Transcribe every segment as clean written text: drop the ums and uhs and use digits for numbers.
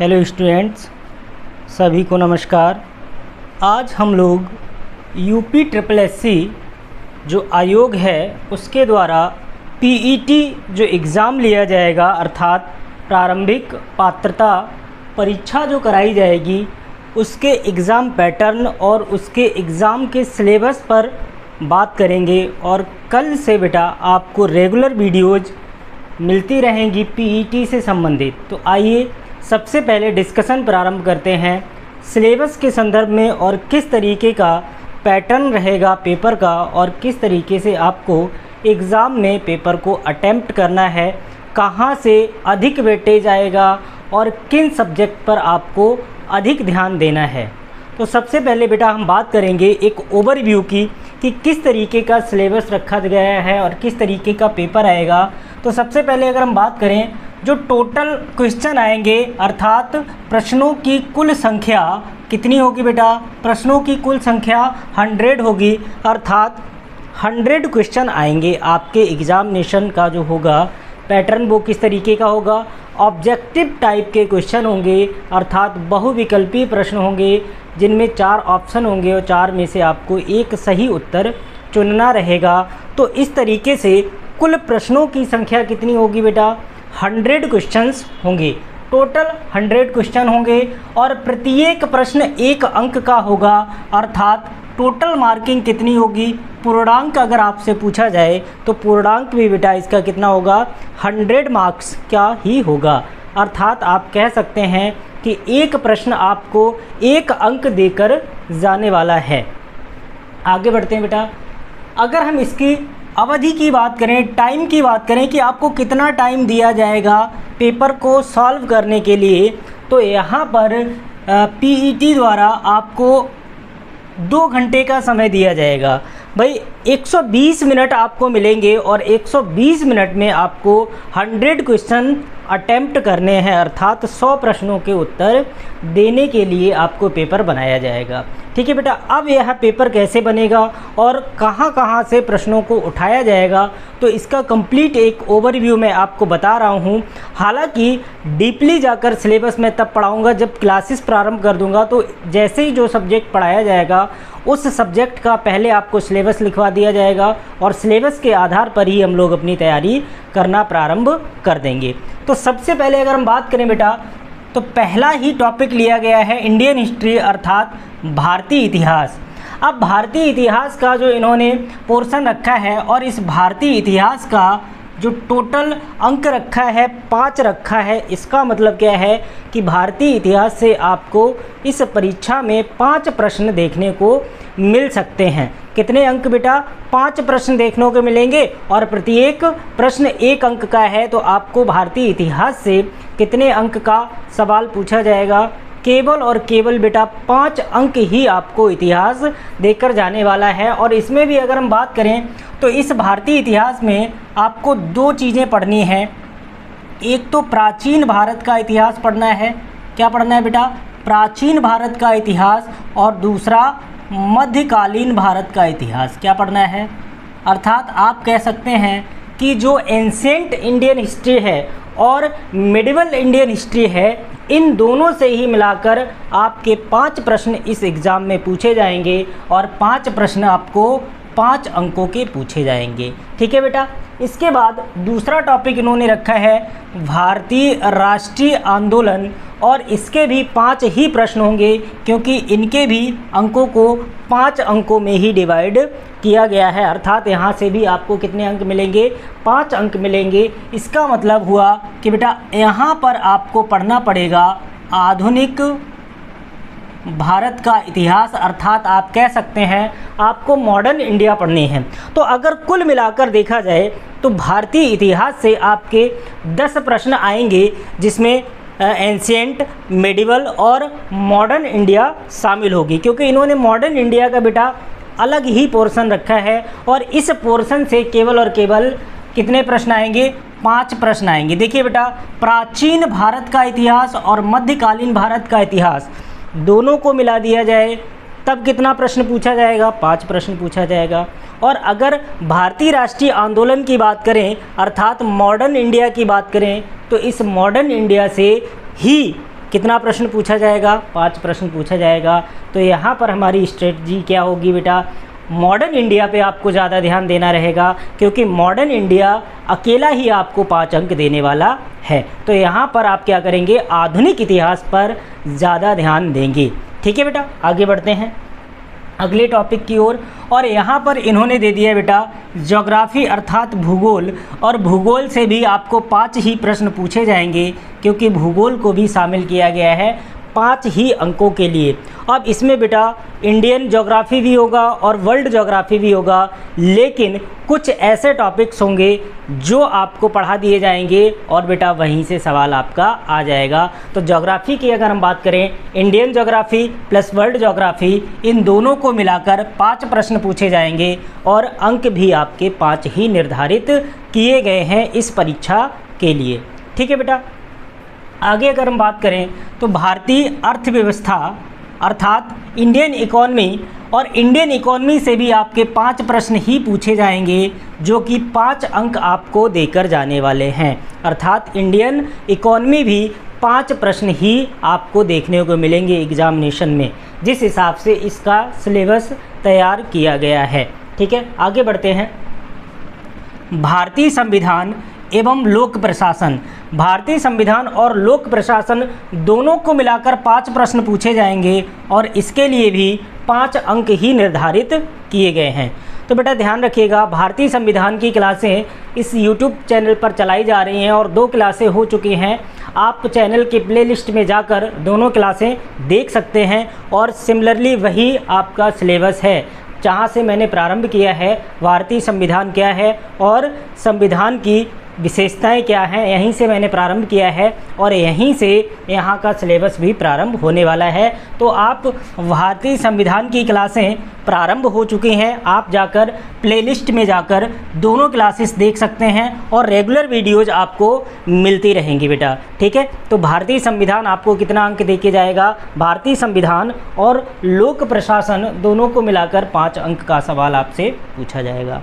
Hello students, सभी को नमस्कार। आज हम लोग यूपी ट्रिपल एससी जो आयोग है उसके द्वारा पीईटी जो एग्ज़ाम लिया जाएगा अर्थात प्रारंभिक पात्रता परीक्षा जो कराई जाएगी उसके एग्ज़ाम पैटर्न और उसके एग्ज़ाम के सिलेबस पर बात करेंगे। और कल से बेटा आपको रेगुलर वीडियोज़ मिलती रहेंगी पीईटी से संबंधित। तो आइए सबसे पहले डिस्कशन प्रारंभ करते हैं सिलेबस के संदर्भ में और किस तरीके का पैटर्न रहेगा पेपर का और किस तरीके से आपको एग्ज़ाम में पेपर को अटेम्प्ट करना है, कहाँ से अधिक वेटेज आएगा और किन सब्जेक्ट पर आपको अधिक ध्यान देना है। तो सबसे पहले बेटा हम बात करेंगे एक ओवरव्यू की कि किस तरीके का सिलेबस रखा गया है और किस तरीके का पेपर आएगा। तो सबसे पहले अगर हम बात करें जो टोटल क्वेश्चन आएंगे अर्थात प्रश्नों की कुल संख्या कितनी होगी बेटा, प्रश्नों की कुल संख्या 100 होगी अर्थात 100 क्वेश्चन आएंगे। आपके एग्ज़ामिनेशन का जो होगा पैटर्न वो किस तरीके का होगा, ऑब्जेक्टिव टाइप के क्वेश्चन होंगे अर्थात बहुविकल्पीय प्रश्न होंगे जिनमें 4 ऑप्शन होंगे और 4 में से आपको एक सही उत्तर चुनना रहेगा। तो इस तरीके से कुल प्रश्नों की संख्या कितनी होगी बेटा, 100 क्वेश्चंस होंगे। टोटल 100 क्वेश्चन होंगे और प्रत्येक प्रश्न 1 अंक का होगा अर्थात टोटल मार्किंग कितनी होगी, पूर्णांक अगर आपसे पूछा जाए तो पूर्णांक भी बेटा इसका कितना होगा, 100 मार्क्स का ही होगा। अर्थात आप कह सकते हैं कि एक प्रश्न आपको 1 अंक देकर जाने वाला है। आगे बढ़ते हैं बेटा, अगर हम इसकी अवधि की बात करें, टाइम की बात करें कि आपको कितना टाइम दिया जाएगा पेपर को सॉल्व करने के लिए, तो यहाँ पर पीईटी द्वारा आपको 2 घंटे का समय दिया जाएगा। भाई 120 मिनट आपको मिलेंगे और 120 मिनट में आपको 100 क्वेश्चन अटेम्प्ट करने हैं अर्थात 100 प्रश्नों के उत्तर देने के लिए आपको पेपर बनाया जाएगा। ठीक है बेटा, अब यह पेपर कैसे बनेगा और कहां कहां से प्रश्नों को उठाया जाएगा तो इसका कंप्लीट एक ओवरव्यू मैं आपको बता रहा हूं। हालांकि डीपली जाकर सिलेबस में तब पढ़ाऊंगा जब क्लासेस प्रारंभ कर दूंगा। तो जैसे ही जो सब्जेक्ट पढ़ाया जाएगा उस सब्जेक्ट का पहले आपको सिलेबस लिखवा दिया जाएगा और सिलेबस के आधार पर ही हम लोग अपनी तैयारी करना प्रारंभ कर देंगे। तो सबसे पहले अगर हम बात करें बेटा तो पहला ही टॉपिक लिया गया है इंडियन हिस्ट्री अर्थात भारतीय इतिहास। अब भारतीय इतिहास का जो इन्होंने पोर्शन रखा है और इस भारतीय इतिहास का जो टोटल अंक रखा है 5 रखा है, इसका मतलब क्या है कि भारतीय इतिहास से आपको इस परीक्षा में 5 प्रश्न देखने को मिल सकते हैं। कितने अंक बेटा, 5 प्रश्न देखने को मिलेंगे और प्रत्येक प्रश्न 1 अंक का है। तो आपको भारतीय इतिहास से कितने अंक का सवाल पूछा जाएगा, केवल और केवल बेटा 5 अंक ही आपको इतिहास देकर जाने वाला है। और इसमें भी अगर हम बात करें तो इस भारतीय इतिहास में आपको 2 चीज़ें पढ़नी हैं। एक तो प्राचीन भारत का इतिहास पढ़ना है, क्या पढ़ना है बेटा, प्राचीन भारत का इतिहास, और दूसरा मध्यकालीन भारत का इतिहास क्या पढ़ना है। अर्थात आप कह सकते हैं कि जो एंशिएंट इंडियन हिस्ट्री है और मिडिवल इंडियन हिस्ट्री है, इन दोनों से ही मिलाकर आपके 5 प्रश्न इस एग्ज़ाम में पूछे जाएंगे और 5 प्रश्न आपको 5 अंकों के पूछे जाएंगे। ठीक है बेटा, इसके बाद दूसरा टॉपिक इन्होंने रखा है भारतीय राष्ट्रीय आंदोलन और इसके भी 5 ही प्रश्न होंगे क्योंकि इनके भी अंकों को 5 अंकों में ही डिवाइड किया गया है। अर्थात यहाँ से भी आपको कितने अंक मिलेंगे, 5 अंक मिलेंगे। इसका मतलब हुआ कि बेटा यहाँ पर आपको पढ़ना पड़ेगा आधुनिक भारत का इतिहास अर्थात आप कह सकते हैं आपको मॉडर्न इंडिया पढ़नी है। तो अगर कुल मिलाकर देखा जाए तो भारतीय इतिहास से आपके 10 प्रश्न आएंगे जिसमें एंशिएंट, मिडिवल और मॉडर्न इंडिया शामिल होगी क्योंकि इन्होंने मॉडर्न इंडिया का बेटा अलग ही पोर्शन रखा है और इस पोर्शन से केवल और केवल कितने प्रश्न आएंगे, 5 प्रश्न आएंगे। देखिए बेटा, प्राचीन भारत का इतिहास और मध्यकालीन भारत का इतिहास दोनों को मिला दिया जाए तब कितना प्रश्न पूछा जाएगा, 5 प्रश्न पूछा जाएगा। और अगर भारतीय राष्ट्रीय आंदोलन की बात करें अर्थात मॉडर्न इंडिया की बात करें तो इस मॉडर्न इंडिया से ही कितना प्रश्न पूछा जाएगा? 5 प्रश्न पूछा जाएगा। तो यहाँ पर हमारी स्ट्रेटजी क्या होगी बेटा? मॉडर्न इंडिया पे आपको ज़्यादा ध्यान देना रहेगा, क्योंकि मॉडर्न इंडिया अकेला ही आपको 5 अंक देने वाला है। तो यहाँ पर आप क्या करेंगे? आधुनिक इतिहास पर ज़्यादा ध्यान देंगे। ठीक है बेटा, आगे बढ़ते हैं अगले टॉपिक की ओर। और यहाँ पर इन्होंने दे दिया बेटा ज्योग्राफी अर्थात भूगोल, और भूगोल से भी आपको 5 ही प्रश्न पूछे जाएंगे, क्योंकि भूगोल को भी शामिल किया गया है 5 ही अंकों के लिए। अब इसमें बेटा इंडियन ज्योग्राफी भी होगा और वर्ल्ड ज्योग्राफी भी होगा, लेकिन कुछ ऐसे टॉपिक्स होंगे जो आपको पढ़ा दिए जाएंगे और बेटा वहीं से सवाल आपका आ जाएगा। तो ज्योग्राफी की अगर हम बात करें, Indian geography plus world geography, इन दोनों को मिलाकर 5 प्रश्न पूछे जाएंगे और अंक भी आपके 5 ही निर्धारित किए गए हैं इस परीक्षा के लिए। ठीक है बेटा, आगे अगर हम बात करें तो भारतीय अर्थव्यवस्था अर्थात इंडियन इकॉनमी, और इंडियन इकॉनमी से भी आपके 5 प्रश्न ही पूछे जाएंगे, जो कि 5 अंक आपको देकर जाने वाले हैं। अर्थात इंडियन इकॉनमी भी 5 प्रश्न ही आपको देखने को मिलेंगे एग्जामिनेशन में, जिस हिसाब से इसका सिलेबस तैयार किया गया है। ठीक है, आगे बढ़ते हैं। भारतीय संविधान एवं लोक प्रशासन, भारतीय संविधान और लोक प्रशासन दोनों को मिलाकर 5 प्रश्न पूछे जाएंगे और इसके लिए भी 5 अंक ही निर्धारित किए गए हैं। तो बेटा ध्यान रखिएगा, भारतीय संविधान की क्लासें इस YouTube चैनल पर चलाई जा रही हैं और 2 क्लासें हो चुकी हैं। आप चैनल के प्लेलिस्ट में जाकर दोनों क्लासें देख सकते हैं, और सिमिलरली वही आपका सिलेबस है जहाँ से मैंने प्रारंभ किया है। भारतीय संविधान क्या है और संविधान की विशेषताएं क्या हैं, यहीं से मैंने प्रारंभ किया है और यहीं से यहाँ का सिलेबस भी प्रारंभ होने वाला है। तो आप भारतीय संविधान की क्लासें प्रारंभ हो चुकी हैं, आप जाकर प्लेलिस्ट में जाकर दोनों क्लासेस देख सकते हैं और रेगुलर वीडियोज़ आपको मिलती रहेंगी बेटा। ठीक है, तो भारतीय संविधान आपको कितना अंक दे के जाएगा? भारतीय संविधान और लोक प्रशासन दोनों को मिलाकर 5 अंक का सवाल आपसे पूछा जाएगा।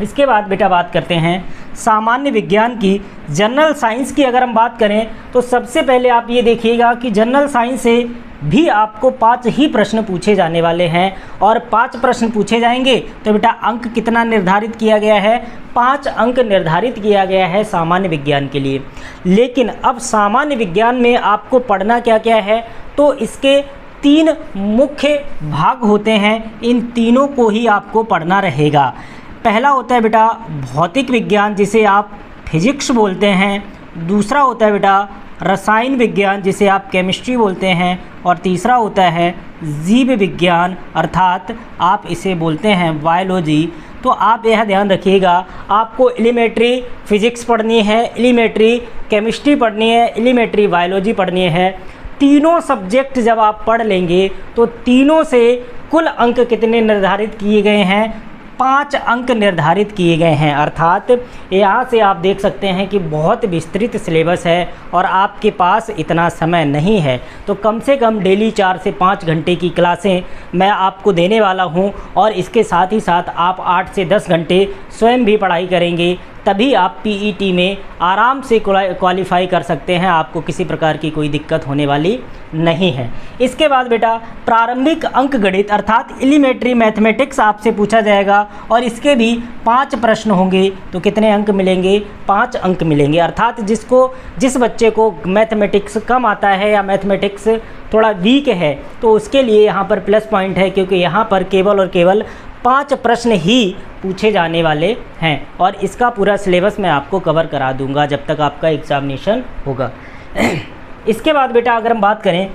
इसके बाद बेटा बात करते हैं सामान्य विज्ञान की। जनरल साइंस की अगर हम बात करें तो सबसे पहले आप ये देखिएगा कि जनरल साइंस से भी आपको 5 ही प्रश्न पूछे जाने वाले हैं, और 5 प्रश्न पूछे जाएंगे तो बेटा अंक कितना निर्धारित किया गया है? 5 अंक निर्धारित किया गया है सामान्य विज्ञान के लिए। लेकिन अब सामान्य विज्ञान में आपको पढ़ना क्या क्या है? तो इसके 3 मुख्य भाग होते हैं, इन तीनों को ही आपको पढ़ना रहेगा। पहला होता है बेटा भौतिक विज्ञान, जिसे आप फिजिक्स बोलते हैं। दूसरा होता है बेटा रसायन विज्ञान, जिसे आप केमिस्ट्री बोलते हैं। और तीसरा होता है जीव विज्ञान, अर्थात आप इसे बोलते हैं बायोलॉजी। तो आप यह ध्यान रखिएगा, आपको एलिमेंट्री फिजिक्स पढ़नी है, एलिमेंट्री केमिस्ट्री पढ़नी है, एलिमेंट्री बायोलॉजी पढ़नी है। तीनों सब्जेक्ट जब आप पढ़ लेंगे तो तीनों से कुल अंक कितने निर्धारित किए गए हैं? 5 अंक निर्धारित किए गए हैं। अर्थात यहाँ से आप देख सकते हैं कि बहुत विस्तृत सिलेबस है और आपके पास इतना समय नहीं है, तो कम से कम डेली 4 से 5 घंटे की क्लासें मैं आपको देने वाला हूँ, और इसके साथ ही साथ आप 8 से 10 घंटे स्वयं भी पढ़ाई करेंगे, तभी आप पीईटी में आराम से क्वालिफाई कर सकते हैं। आपको किसी प्रकार की कोई दिक्कत होने वाली नहीं है। इसके बाद बेटा प्रारंभिक अंक गणित अर्थात एलिमेंट्री मैथमेटिक्स आपसे पूछा जाएगा, और इसके भी 5 प्रश्न होंगे। तो कितने अंक मिलेंगे? 5 अंक मिलेंगे। अर्थात जिस बच्चे को मैथमेटिक्स कम आता है या मैथमेटिक्स थोड़ा वीक है, तो उसके लिए यहाँ पर प्लस पॉइंट है, क्योंकि यहाँ पर केवल और केवल 5 प्रश्न ही पूछे जाने वाले हैं, और इसका पूरा सिलेबस मैं आपको कवर करा दूंगा जब तक आपका एग्ज़ामिनेशन होगा। इसके बाद बेटा अगर हम बात करें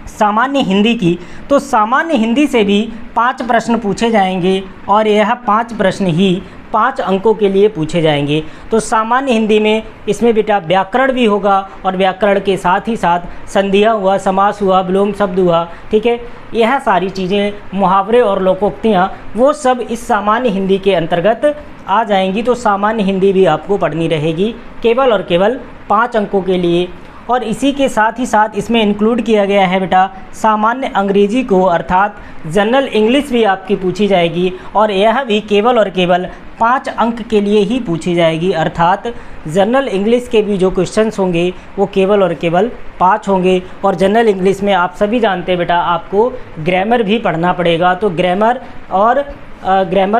सामान्य हिंदी की, तो सामान्य हिंदी से भी 5 प्रश्न पूछे जाएंगे, और यह 5 प्रश्न ही 5 अंकों के लिए पूछे जाएंगे। तो सामान्य हिंदी में इसमें बेटा व्याकरण भी होगा, और व्याकरण के साथ ही साथ संधियाँ हुआ, समास हुआ, विलोम शब्द हुआ। ठीक है, यह सारी चीज़ें, मुहावरे और लोकोक्तियाँ, वो सब इस सामान्य हिंदी के अंतर्गत आ जाएंगी। तो सामान्य हिंदी भी आपको पढ़नी रहेगी केवल और केवल 5 अंकों के लिए। और इसी के साथ ही साथ इसमें इंक्लूड किया गया है बेटा सामान्य अंग्रेजी को, अर्थात जनरल इंग्लिश भी आपकी पूछी जाएगी और यह भी केवल और केवल 5 अंक के लिए ही पूछी जाएगी। अर्थात जनरल इंग्लिश के भी जो क्वेश्चंस होंगे वो केवल और केवल 5 होंगे। और जनरल इंग्लिश में आप सभी जानते हैं बेटा आपको ग्रामर भी पढ़ना पड़ेगा, तो ग्रामर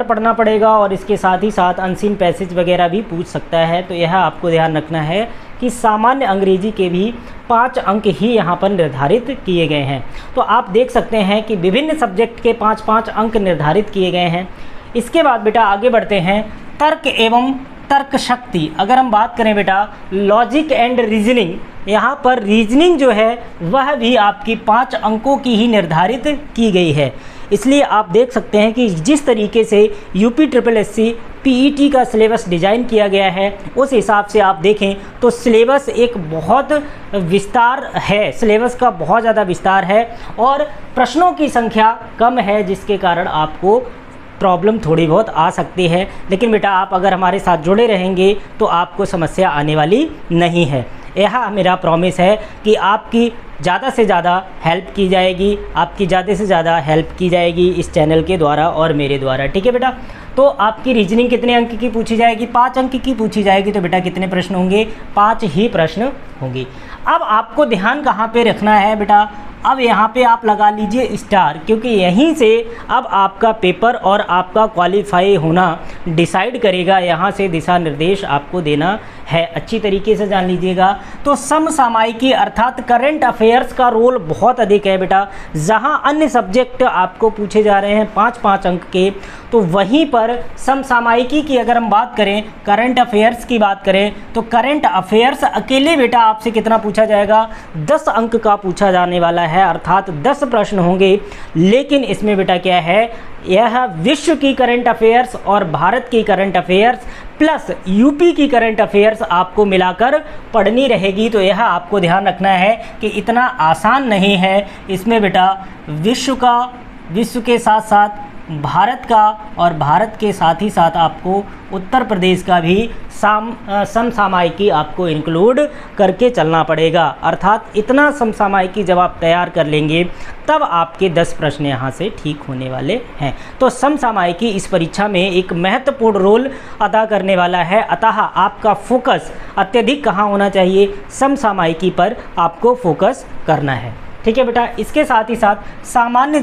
पढ़ना पड़ेगा और इसके साथ ही साथ अनसीन पैसेज वगैरह भी पूछ सकता है। तो यह आपको ध्यान रखना है कि सामान्य अंग्रेजी के भी 5 अंक ही यहाँ पर निर्धारित किए गए हैं। तो आप देख सकते हैं कि विभिन्न सब्जेक्ट के 5-5 अंक निर्धारित किए गए हैं। इसके बाद बेटा आगे बढ़ते हैं तर्क एवं तर्क शक्ति। अगर हम बात करें बेटा लॉजिक एंड रीजनिंग, यहाँ पर रीजनिंग जो है वह भी आपकी 5 अंकों की ही निर्धारित की गई है। इसलिए आप देख सकते हैं कि जिस तरीके से यूपी ट्रिपल एससी पीईटी का सिलेबस डिज़ाइन किया गया है उस हिसाब से आप देखें तो सिलेबस एक बहुत विस्तार है, सिलेबस का बहुत ज़्यादा विस्तार है और प्रश्नों की संख्या कम है, जिसके कारण आपको प्रॉब्लम थोड़ी बहुत आ सकती है। लेकिन बेटा आप अगर हमारे साथ जुड़े रहेंगे तो आपको समस्या आने वाली नहीं है। यह मेरा प्रॉमिस है कि आपकी ज़्यादा से ज़्यादा हेल्प की जाएगी, आपकी ज़्यादा से ज़्यादा हेल्प की जाएगी इस चैनल के द्वारा और मेरे द्वारा। ठीक है बेटा, तो आपकी रीजनिंग कितने अंक की पूछी जाएगी? 5 अंक की पूछी जाएगी। तो बेटा कितने प्रश्न होंगे? 5 ही प्रश्न होंगे। अब आपको ध्यान कहाँ पे रखना है बेटा? अब यहाँ पे आप लगा लीजिए स्टार, क्योंकि यहीं से अब आपका पेपर और आपका क्वालिफाई होना डिसाइड करेगा। यहाँ से दिशा निर्देश आपको देना है, अच्छी तरीके से जान लीजिएगा। तो समसामयिकी अर्थात करंट अफेयर्स का रोल बहुत अधिक है बेटा। जहाँ अन्य सब्जेक्ट आपको पूछे जा रहे हैं 5-5 अंक के, तो वहीं पर समसामयिकी की अगर हम बात करें, करंट अफेयर्स की बात करें, तो करंट अफेयर्स अकेले बेटा आपसे कितना पूछा जाएगा? 10 अंक का पूछा जाने वाला है, अर्थात 10 प्रश्न होंगे। लेकिन इसमें बेटा क्या है, यह विश्व की करंट अफेयर्स और भारत की करंट अफेयर्स प्लस यूपी की करंट अफेयर्स आपको मिलाकर पढ़नी रहेगी। तो यह आपको ध्यान रखना है कि इतना आसान नहीं है। इसमें बेटा विश्व के साथ साथ भारत का और भारत के साथ ही साथ आपको उत्तर प्रदेश का भी समसामयिकी आपको इंक्लूड करके चलना पड़ेगा। अर्थात इतना समसामयिकी जब आप तैयार कर लेंगे तब आपके 10 प्रश्न यहाँ से ठीक होने वाले हैं। तो समसामयिकी इस परीक्षा में एक महत्वपूर्ण रोल अदा करने वाला है। अतः आपका फोकस अत्यधिक कहाँ होना चाहिए? समसामयिकी पर आपको फोकस करना है। ठीक है बेटा, इसके साथ ही साथ सामान्य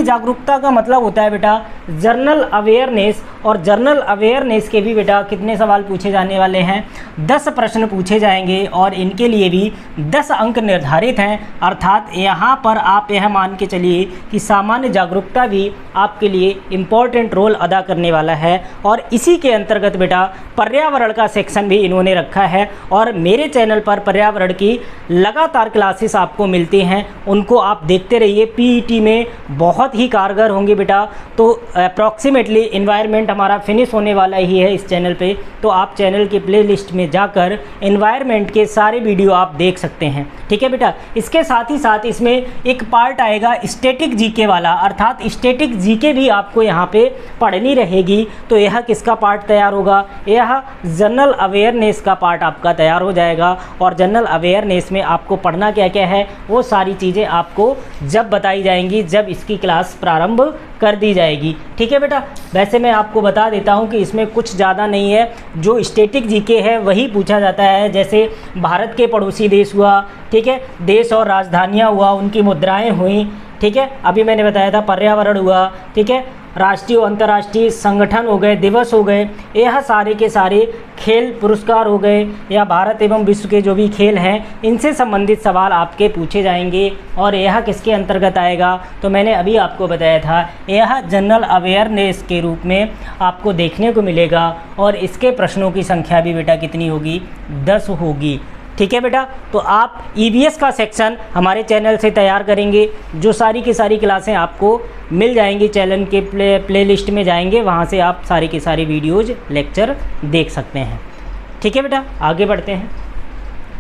जागरूकता का मतलब होता है बेटा जर्नल अवेयरनेस, और जर्नल अवेयरनेस के भी बेटा कितने सवाल पूछे जाने वाले हैं? 10 प्रश्न पूछे जाएंगे और इनके लिए भी 10 अंक निर्धारित हैं। अर्थात यहाँ पर आप यह मान के चलिए कि सामान्य जागरूकता भी आपके लिए इम्पोर्टेंट रोल अदा करने वाला है। और इसी के अंतर्गत बेटा पर्यावरण का सेक्शन भी इन्होंने रखा है और मेरे चैनल पर पर्यावरण की लगातार क्लासेस आपको मिलती हैं, उनको आप देखते रहिए। पीईटी में बहुत ही कारगर होंगे बेटा। तो अप्रॉक्सीमेटली एनवायरनमेंट हमारा फिनिश होने वाला ही है इस चैनल पे, तो आप चैनल के प्लेलिस्ट में जाकर एनवायरनमेंट के सारे वीडियो आप देख सकते हैं। ठीक है बेटा, इसके साथ ही साथ इसमें एक पार्ट आएगा स्टैटिक जीके वाला, अर्थात स्टैटिक जीके भी आपको यहाँ पे पढ़नी रहेगी। तो यह किसका पार्ट तैयार होगा? यह जनरल अवेयरनेस का पार्ट आपका तैयार हो जाएगा। और जनरल अवेयरनेस में आपको पढ़ना क्या क्या है वो सारी चीज़ें आपको जब बताई जाएंगी, जब इसकी क्लास प्रारंभ कर दी जाएगी। ठीक है बेटा, वैसे मैं आपको बता देता हूं कि इसमें कुछ ज़्यादा नहीं है, जो स्टैटिक जीके है वही पूछा जाता है। जैसे भारत के पड़ोसी देश हुआ, ठीक है, देश और राजधानियां हुआ, उनकी मुद्राएं हुई, ठीक है, अभी मैंने बताया था पर्यावरण हुआ, ठीक है, राष्ट्रीय और अंतर्राष्ट्रीय संगठन हो गए, दिवस हो गए, यह सारे के सारे खेल पुरस्कार हो गए, या भारत एवं विश्व के जो भी खेल हैं इनसे संबंधित सवाल आपके पूछे जाएंगे। और यह किसके अंतर्गत आएगा? तो मैंने अभी आपको बताया था, यह जनरल अवेयरनेस के रूप में आपको देखने को मिलेगा। और इसके प्रश्नों की संख्या भी बेटा कितनी होगी? 10 होगी। ठीक है बेटा, तो आप ईवीएस का सेक्शन हमारे चैनल से तैयार करेंगे, जो सारी की सारी क्लासें आपको मिल जाएंगी। चैनल के प्लेलिस्ट में जाएंगे, वहाँ से आप सारी की सारी वीडियोज़ लेक्चर देख सकते हैं। ठीक है बेटा, आगे बढ़ते हैं।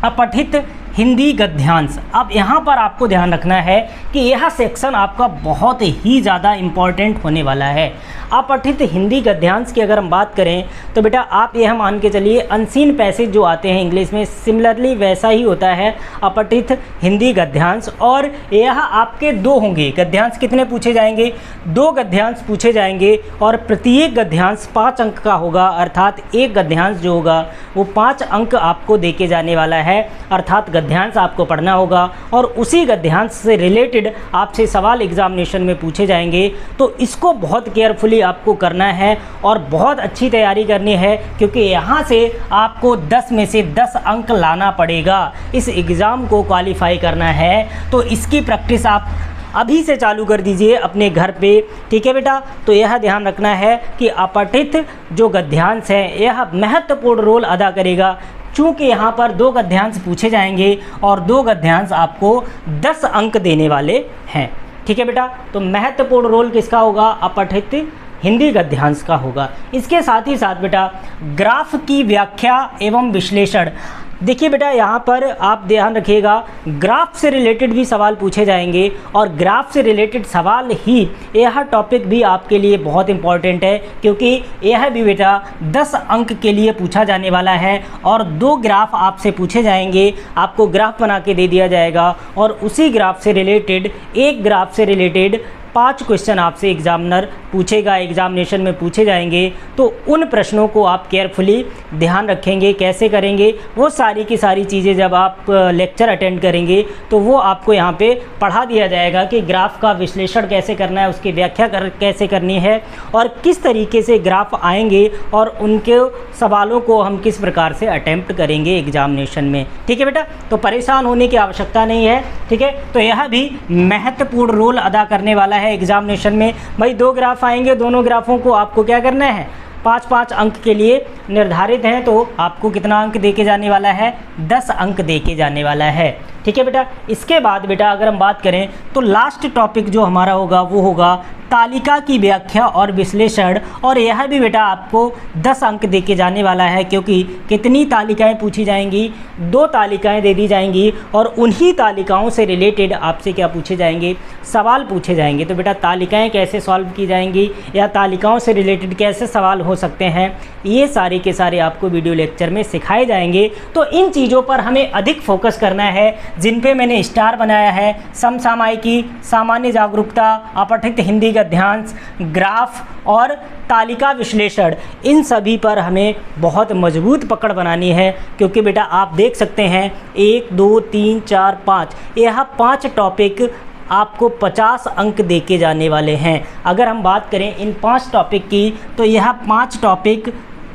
अपठित हिंदी गद्यांश। अब यहाँ पर आपको ध्यान रखना है कि यह सेक्शन आपका बहुत ही ज़्यादा इम्पॉर्टेंट होने वाला है। अपठित हिंदी गद्यांश की अगर हम बात करें तो बेटा आप यह मान के चलिए अनसीन पैसेज जो आते हैं इंग्लिश में, सिमिलरली वैसा ही होता है अपठित हिंदी गद्यांश। और यह आपके 2 होंगे गद्यांश। कितने पूछे जाएंगे? 2 गद्यांश पूछे जाएंगे और प्रत्येक गद्यांश 5 अंक का होगा, अर्थात एक गद्यांश जो होगा वो 5 अंक आपको देके जाने वाला है। अर्थात गद्यांश आपको पढ़ना होगा और उसी गद्यांश से रिलेटेड आपसे सवाल एग्जामिनेशन में पूछे जाएंगे। तो इसको बहुत केयरफुली आपको करना है और बहुत अच्छी तैयारी करनी है, क्योंकि यहाँ से आपको 10 में से 10 अंक लाना पड़ेगा। इस एग्ज़ाम को क्वालिफाई करना है तो इसकी प्रैक्टिस आप अभी से चालू कर दीजिए अपने घर पे, ठीक है बेटा। तो यह ध्यान रखना है कि अपठित जो गद्यांश है यह महत्वपूर्ण रोल अदा करेगा, चूँकि यहाँ पर 2 गद्यांश पूछे जाएंगे और 2 गद्यांश आपको 10 अंक देने वाले हैं, ठीक है बेटा। तो महत्वपूर्ण रोल किसका होगा? अपठित हिंदी गद्यांश का होगा। इसके साथ ही साथ बेटा ग्राफ की व्याख्या एवं विश्लेषण। देखिए बेटा यहाँ पर आप ध्यान रखिएगा, ग्राफ से रिलेटेड भी सवाल पूछे जाएंगे और ग्राफ से रिलेटेड सवाल ही यह टॉपिक भी आपके लिए बहुत इंपॉर्टेंट है, क्योंकि यह भी बेटा 10 अंक के लिए पूछा जाने वाला है। और 2 ग्राफ आपसे पूछे जाएंगे, आपको ग्राफ बना के दे दिया जाएगा और उसी ग्राफ से रिलेटेड, एक ग्राफ से रिलेटेड 5 क्वेश्चन आपसे एग्जामिनर पूछेगा, एग्जामिनेशन में पूछे जाएंगे। तो उन प्रश्नों को आप केयरफुली ध्यान रखेंगे। कैसे करेंगे? वो सारी की सारी चीज़ें जब आप लेक्चर अटेंड करेंगे तो वो आपको यहाँ पे पढ़ा दिया जाएगा कि ग्राफ का विश्लेषण कैसे करना है, उसकी व्याख्या कैसे करनी है और किस तरीके से ग्राफ आएंगे और उनके सवालों को हम किस प्रकार से अटेम्प्ट करेंगे एग्जामिनेशन में, ठीक है बेटा। तो परेशान होने की आवश्यकता नहीं है, ठीक है। तो यह भी महत्वपूर्ण रोल अदा करने वाला है एग्जामिनेशन में। भाई 2 ग्राफ आएंगे, दोनों ग्राफों को आपको क्या करना है? 5-5 अंक के लिए निर्धारित हैं, तो आपको कितना अंक देके जाने वाला है? 10 अंक देके जाने वाला है, ठीक है बेटा। इसके बाद बेटा अगर हम बात करें तो लास्ट टॉपिक जो हमारा होगा वो होगा तालिका की व्याख्या और विश्लेषण। और यह भी बेटा आपको 10 अंक देके जाने वाला है, क्योंकि कितनी तालिकाएं पूछी जाएंगी? 2 तालिकाएं दे दी जाएंगी और उन्हीं तालिकाओं से रिलेटेड आपसे क्या पूछे जाएंगे? सवाल पूछे जाएंगे। तो बेटा तालिकाएं कैसे सॉल्व की जाएंगी या तालिकाओं से रिलेटेड कैसे सवाल हो सकते हैं, ये सारे के सारे आपको वीडियो लेक्चर में सिखाए जाएंगे। तो इन चीज़ों पर हमें अधिक फोकस करना है, जिन पे मैंने स्टार बनाया है: समसामयिकी, सामान्य जागरूकता, अपठित हिंदी गद्यांश, ग्राफ और तालिका विश्लेषण। इन सभी पर हमें बहुत मजबूत पकड़ बनानी है, क्योंकि बेटा आप देख सकते हैं 1 2 3 4 5, यह 5 टॉपिक आपको 50 अंक देके जाने वाले हैं। अगर हम बात करें इन 5 टॉपिक की तो यह 5 टॉपिक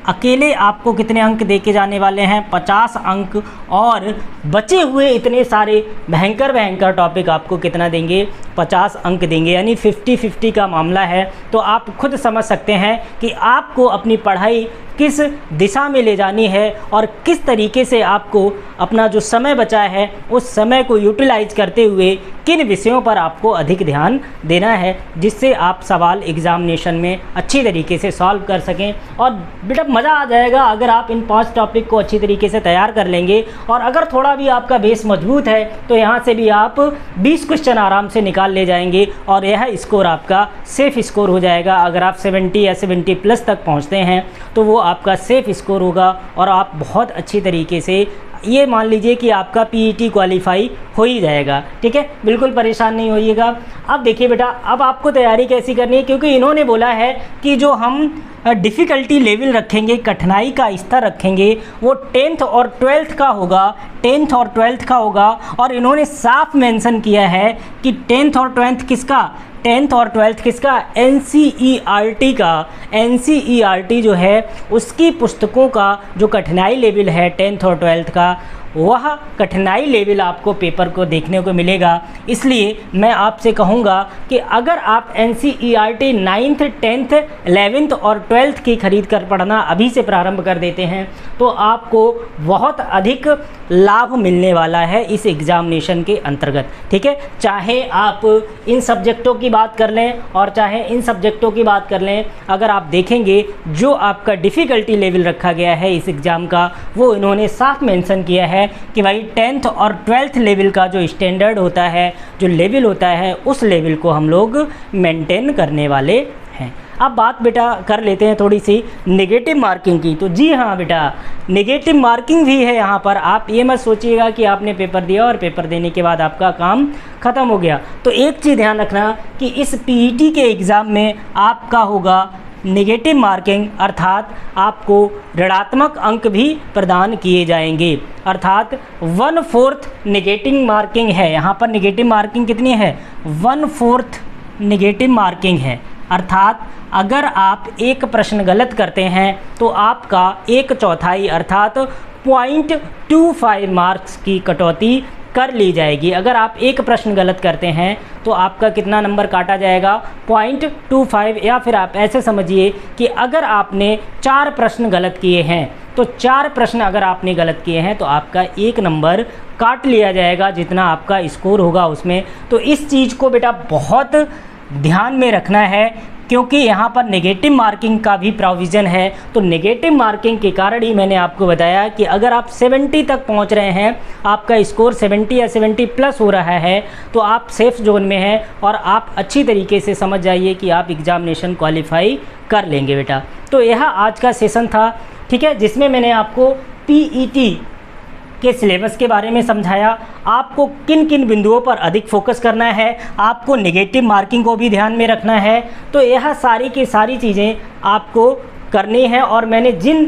अकेले आपको कितने अंक देके जाने वाले हैं? 50 अंक। और बचे हुए इतने सारे भयंकर टॉपिक आपको कितना देंगे? 50 अंक देंगे, यानी 50-50 का मामला है। तो आप खुद समझ सकते हैं कि आपको अपनी पढ़ाई किस दिशा में ले जानी है और किस तरीके से आपको अपना जो समय बचा है उस समय को यूटिलाइज करते हुए किन विषयों पर आपको अधिक ध्यान देना है, जिससे आप सवाल एग्जामिनेशन में अच्छी तरीके से सॉल्व कर सकें। और बेटा मज़ा आ जाएगा अगर आप इन 5 टॉपिक को अच्छी तरीके से तैयार कर लेंगे। और अगर थोड़ा भी आपका बेस मजबूत है तो यहाँ से भी आप 20 क्वेश्चन आराम से निकाल ले जाएंगे और यह स्कोर आपका सेफ़ स्कोर हो जाएगा। अगर आप 70 या 70+ तक पहुँचते हैं तो वो आपका सेफ़ स्कोर होगा और आप बहुत अच्छी तरीके से ये मान लीजिए कि आपका पीईटी क्वालिफाई हो ही जाएगा, ठीक है। बिल्कुल परेशान नहीं होइएगा। अब देखिए बेटा, अब आपको तैयारी कैसी करनी है, क्योंकि इन्होंने बोला है कि जो हम डिफ़िकल्टी लेवल रखेंगे, कठिनाई का स्तर रखेंगे, वो 10th और 12th का होगा, 10th और 12th का होगा। और इन्होंने साफ मेंशन किया है कि 10th और 12th किसका? 10th और 12th किसका? NCERT का। NCERT जो है उसकी पुस्तकों का जो कठिनाई लेवल है 10th और 12th का, वह कठिनाई लेवल आपको पेपर को देखने को मिलेगा। इसलिए मैं आपसे कहूँगा कि अगर आप NCERT 9th, 10th, 11th और 12th की खरीद कर पढ़ना अभी से प्रारंभ कर देते हैं तो आपको बहुत अधिक लाभ मिलने वाला है इस एग्ज़ामिनेशन के अंतर्गत, ठीक है। चाहे आप इन सब्जेक्टों की बात कर लें और चाहे इन सब्जेक्टों की बात कर लें, अगर आप देखेंगे जो आपका डिफ़िकल्टी लेवल रखा गया है इस एग्ज़ाम का, वो इन्होंने साफ मेंशन किया है है कि भाई 10th और 12th लेवल का जो स्टैंडर्ड होता है, जो लेवल होता है, उस लेवल को हम लोग मेंटेन करने वाले हैं। अब बात बेटा कर लेते हैं थोड़ी सी नेगेटिव मार्किंग की। तो जी हाँ बेटा, नेगेटिव मार्किंग भी है यहाँ पर। आप ये मत सोचिएगा कि आपने पेपर दिया और पेपर देने के बाद आपका काम ख़त्म हो गया। तो एक चीज़ ध्यान रखना कि इस पीईटी के एग्ज़ाम में आपका होगा नेगेटिव मार्किंग, अर्थात आपको ऋणात्मक अंक भी प्रदान किए जाएंगे, अर्थात 1/4 नेगेटिव मार्किंग है। यहाँ पर नेगेटिव मार्किंग कितनी है? 1/4 नेगेटिव मार्किंग है। अर्थात अगर आप एक प्रश्न गलत करते हैं तो आपका 1/4 अर्थात 0.25 मार्क्स की कटौती कर ली जाएगी। अगर आप एक प्रश्न गलत करते हैं तो आपका कितना नंबर काटा जाएगा? 0.25। या फिर आप ऐसे समझिए कि अगर आपने 4 प्रश्न गलत किए हैं तो 4 प्रश्न अगर आपने गलत किए हैं तो आपका 1 नंबर काट लिया जाएगा, जितना आपका स्कोर होगा उसमें। तो इस चीज़ को बेटा बहुत ध्यान में रखना है, क्योंकि यहाँ पर नेगेटिव मार्किंग का भी प्रोविज़न है। तो नेगेटिव मार्किंग के कारण ही मैंने आपको बताया कि अगर आप 70 तक पहुँच रहे हैं, आपका स्कोर 70 या 70 प्लस हो रहा है, तो आप सेफ जोन में हैं और आप अच्छी तरीके से समझ जाइए कि आप एग्ज़ामिनेशन क्वालिफाई कर लेंगे बेटा। तो यह आज का सेशन था, ठीक है, जिसमें मैंने आपको पीईटी के सिलेबस के बारे में समझाया, आपको किन किन बिंदुओं पर अधिक फोकस करना है, आपको नेगेटिव मार्किंग को भी ध्यान में रखना है। तो यह सारी की सारी चीज़ें आपको करनी है और मैंने जिन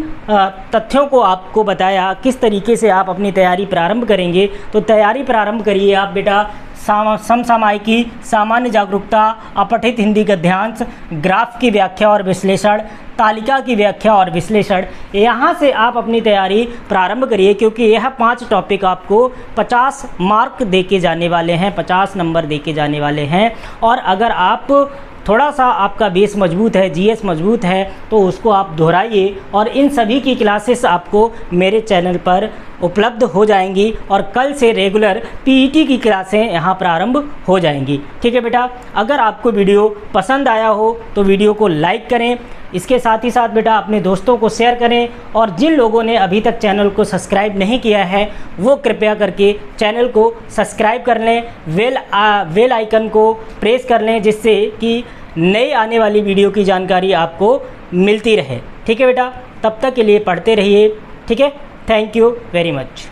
तथ्यों को आपको बताया किस तरीके से आप अपनी तैयारी प्रारंभ करेंगे, तो तैयारी प्रारंभ करिए आप बेटा समसामयिकी, सामान्य जागरूकता, अपठित हिंदी गद्यांश, ग्राफ की व्याख्या और विश्लेषण, तालिका की व्याख्या और विश्लेषण, यहाँ से आप अपनी तैयारी प्रारंभ करिए, क्योंकि यह 5 टॉपिक आपको 50 मार्क दे के जाने वाले हैं, 50 नंबर दे के जाने वाले हैं। और अगर आप थोड़ा सा आपका बेस मजबूत है, जीएस मजबूत है, तो उसको आप दोहराइए और इन सभी की क्लासेस आपको मेरे चैनल पर उपलब्ध हो जाएंगी और कल से रेगुलर पीईटी की क्लासें यहाँ प्रारंभ हो जाएंगी। ठीक है बेटा, अगर आपको वीडियो पसंद आया हो तो वीडियो को लाइक करें, इसके साथ ही साथ बेटा अपने दोस्तों को शेयर करें और जिन लोगों ने अभी तक चैनल को सब्सक्राइब नहीं किया है वो कृपया करके चैनल को सब्सक्राइब कर लें, बेल आइकन को प्रेस कर लें, जिससे कि नई आने वाली वीडियो की जानकारी आपको मिलती रहे। ठीक है बेटा, तब तक के लिए पढ़ते रहिए। ठीक है, थैंक यू वेरी मच।